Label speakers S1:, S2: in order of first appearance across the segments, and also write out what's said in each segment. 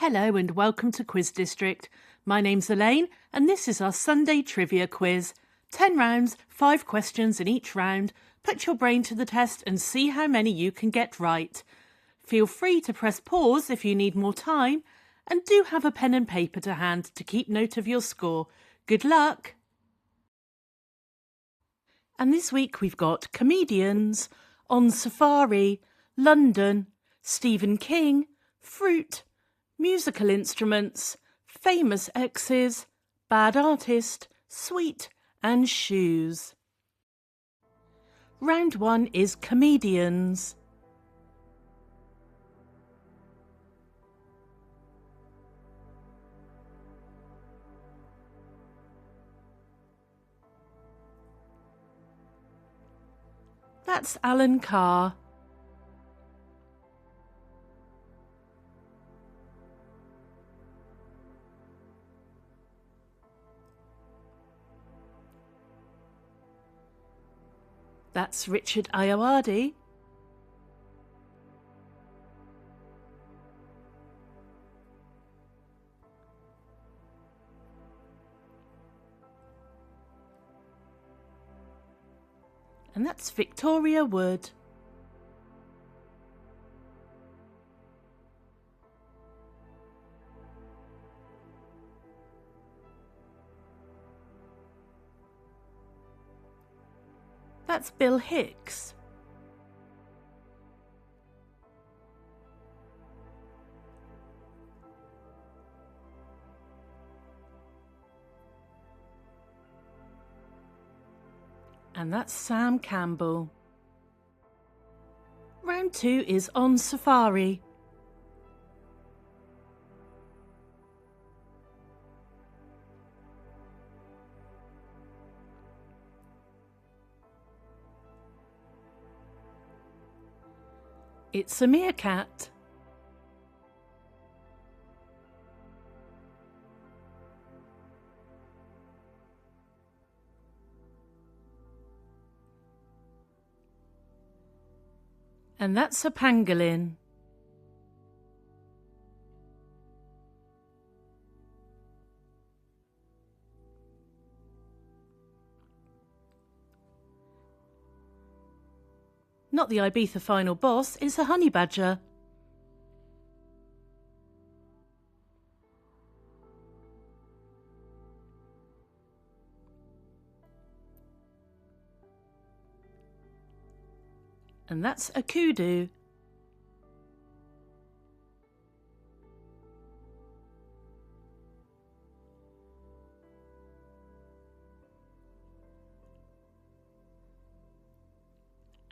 S1: Hello and welcome to Quiz District. My name's Elaine and this is our Sunday trivia quiz. 10 rounds, 5 questions in each round. Put your brain to the test and see how many you can get right. Feel free to press pause if you need more time, and do have a pen and paper to hand to keep note of your score. Good luck! And this week we've got comedians, On Safari, London, Stephen King, fruit, musical instruments, famous exes, bad artist, sweet and shoes. Round 1 is comedians. That's Alan Carr. That's Richard Ayoade. And that's Victoria Wood. That's Bill Hicks. And that's Sam Campbell. Round 2 is On Safari. It's a meerkat. And that's a pangolin. Not the Ibiza final boss, it's a honey badger. And that's a kudu.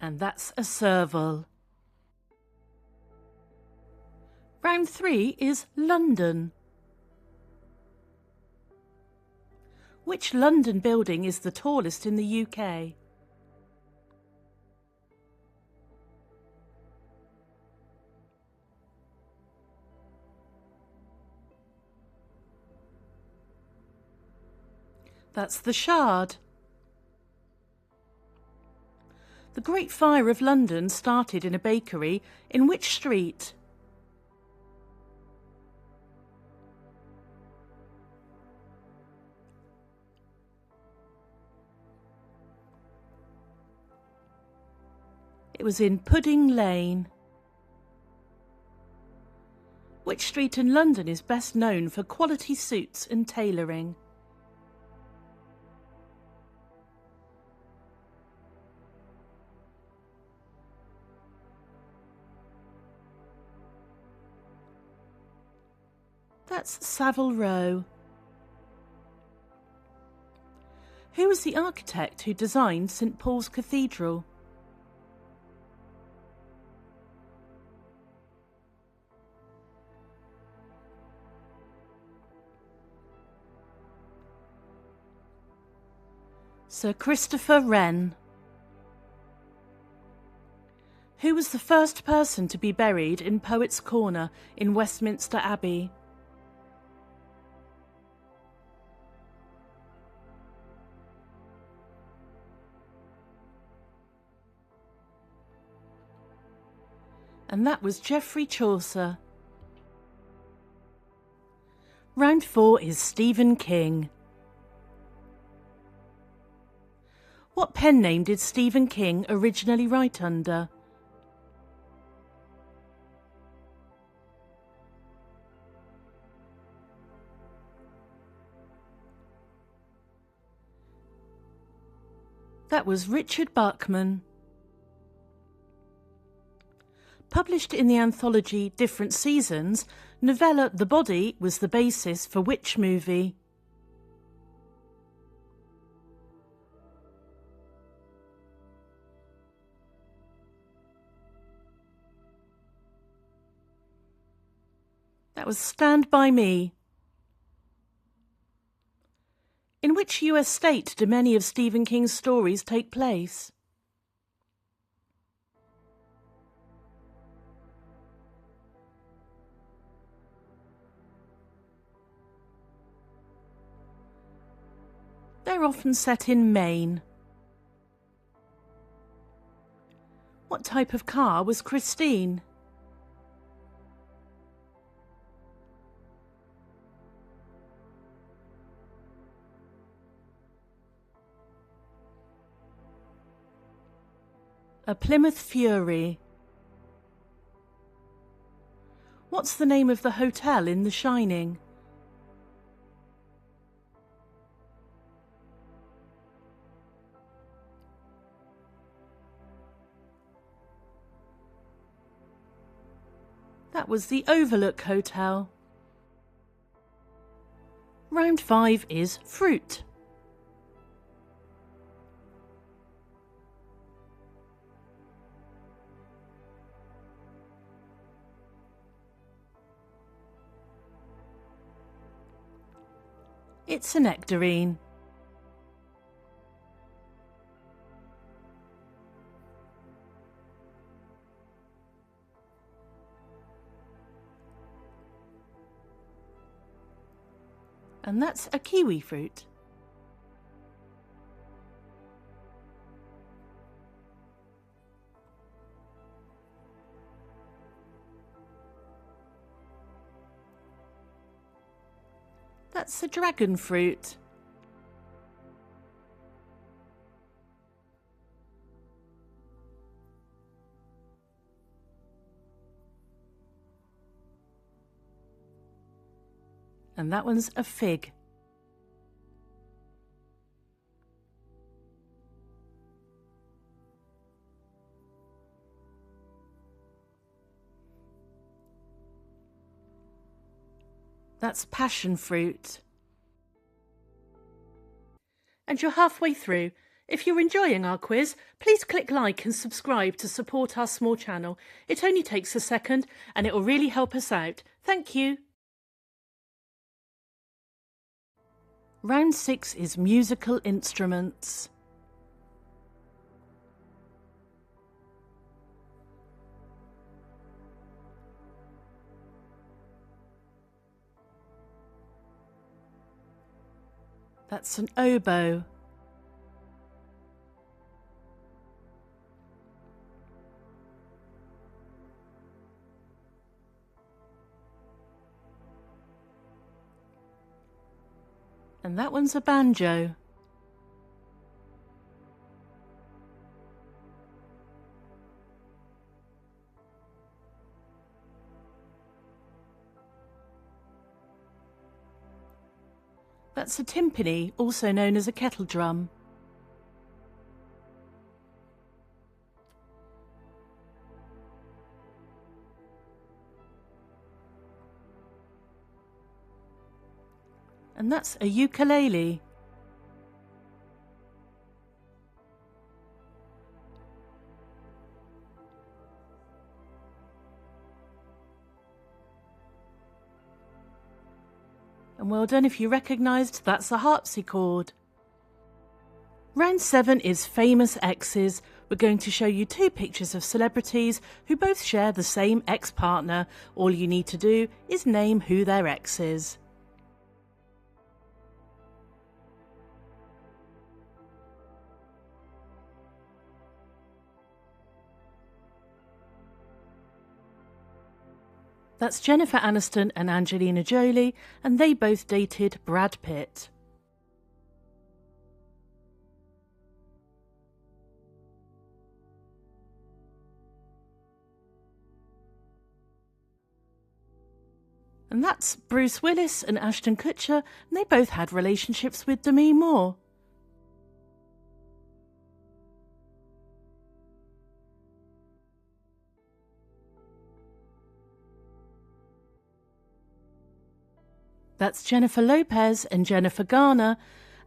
S1: And that's a serval. Round 3 is London. Which London building is the tallest in the UK? That's the Shard. The Great Fire of London started in a bakery in which street? It was in Pudding Lane. Which street in London is best known for quality suits and tailoring? That's Savile Row. Who was the architect who designed St Paul's Cathedral? Sir Christopher Wren. Who was the first person to be buried in Poets' Corner in Westminster Abbey? And that was Geoffrey Chaucer. Round 4 is Stephen King. What pen name did Stephen King originally write under? That was Richard Bachman. Published in the anthology Different Seasons, novella The Body was the basis for which movie? That was Stand By Me. In which US state do many of Stephen King's stories take place? They're often set in Maine. What type of car was Christine? A Plymouth Fury. What's the name of the hotel in The Shining? That was the Overlook Hotel. Round 5 is fruit. It's a nectarine. And that's a kiwi fruit. That's a dragon fruit. And that one's a fig. That's passion fruit. And you're halfway through. If you're enjoying our quiz, please click like and subscribe to support our small channel. It only takes a second and it will really help us out. Thank you. Round 6 is musical instruments. That's an oboe. And that one's a banjo. That's a timpani, also known as a kettle drum. And that's a ukulele. And well done if you recognised that's a harpsichord. Round 7 is famous exes. We're going to show you 2 pictures of celebrities who both share the same ex-partner. All you need to do is name who their ex is. That's Jennifer Aniston and Angelina Jolie, and they both dated Brad Pitt. And that's Bruce Willis and Ashton Kutcher, and they both had relationships with Demi Moore. That's Jennifer Lopez and Jennifer Garner,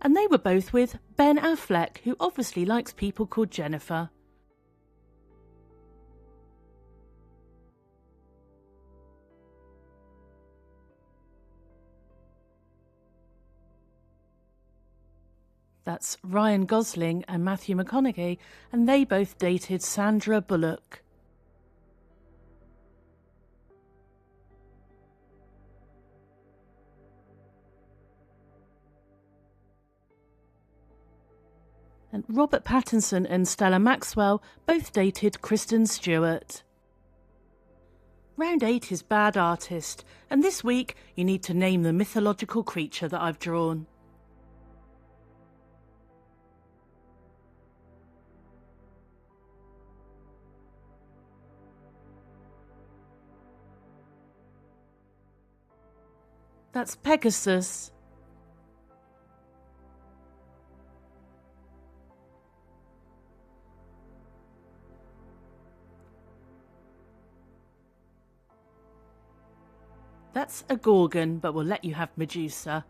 S1: and they were both with Ben Affleck, who obviously likes people called Jennifer. That's Ryan Gosling and Matthew McConaughey, and they both dated Sandra Bullock. And Robert Pattinson and Stella Maxwell both dated Kristen Stewart. Round 8 is Bad Artist, and this week you need to name the mythological creature that I've drawn. That's Pegasus. That's a Gorgon, but we'll let you have Medusa.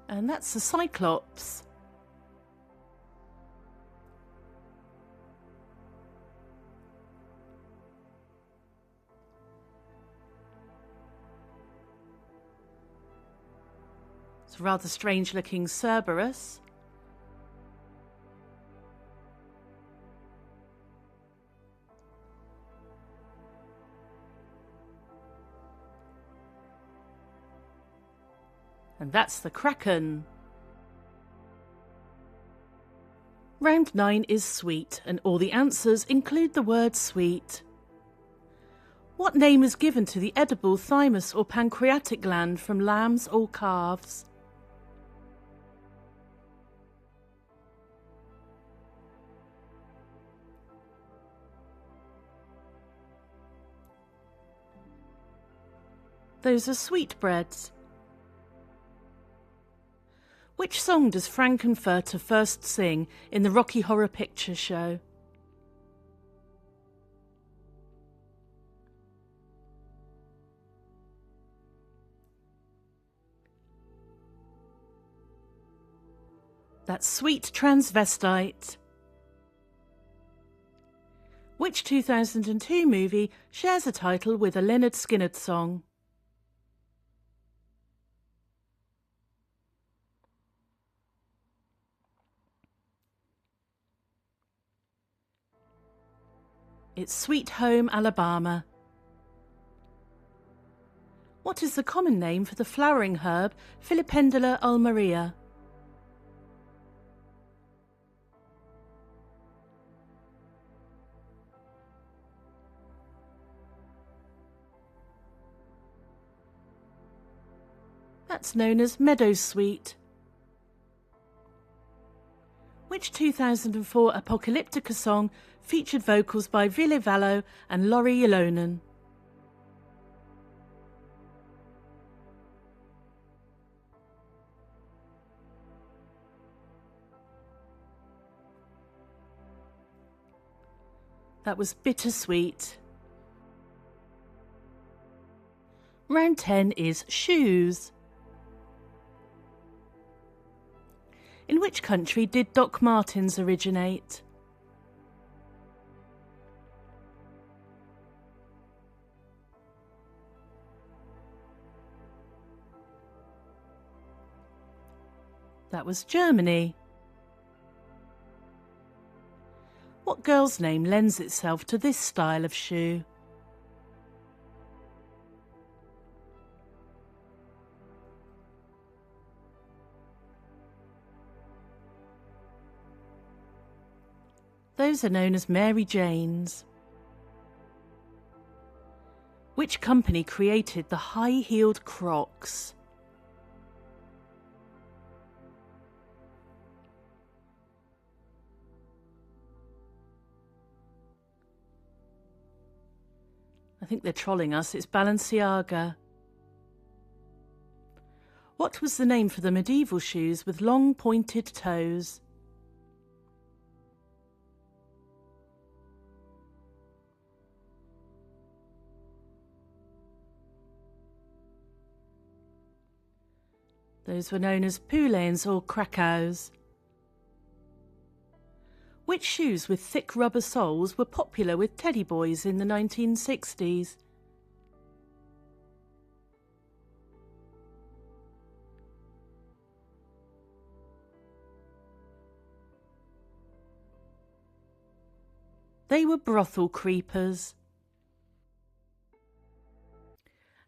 S1: And that's a Cyclops. It's a rather strange looking Cerberus. And that's the Kraken. Round 9 is sweet, and all the answers include the word sweet. What name is given to the edible thymus or pancreatic gland from lambs or calves? Those are sweetbreads. Which song does Frankenfurter first sing in the Rocky Horror Picture Show? That's Sweet Transvestite. Which 2002 movie shares a title with a Lynyrd Skynyrd song? It's Sweet Home Alabama. What is the common name for the flowering herb Filipendula ulmaria? That's known as meadowsweet. Which 2004 Apocalyptica song featured vocals by Ville Valo and Laurie Ilonen? That was Bittersweet. Round 10 is shoes. In which country did Doc Martens originate? That was Germany. What girl's name lends itself to this style of shoe? Those are known as Mary Janes. Which company created the high-heeled Crocs? I think they're trolling us. It's Balenciaga. What was the name for the medieval shoes with long pointed toes? Those were known as poulains or krakows. Which shoes with thick rubber soles were popular with teddy boys in the 1960s? They were brothel creepers.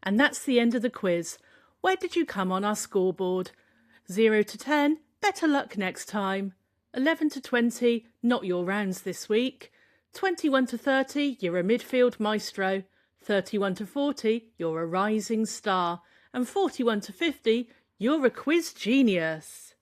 S1: And that's the end of the quiz. Where did you come on our scoreboard? 0 to 10, better luck next time. 11 to 20, not your rounds this week. 21 to 30, you're a midfield maestro. 31 to 40, you're a rising star. And 41 to 50, you're a quiz genius.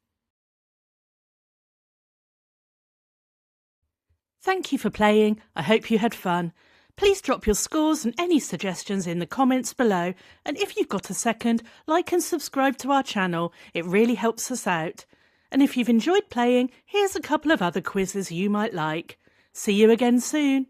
S1: Thank you for playing. I hope you had fun. Please drop your scores and any suggestions in the comments below. And if you've got a second, like and subscribe to our channel. It really helps us out. And if you've enjoyed playing, here's a couple of other quizzes you might like. See you again soon.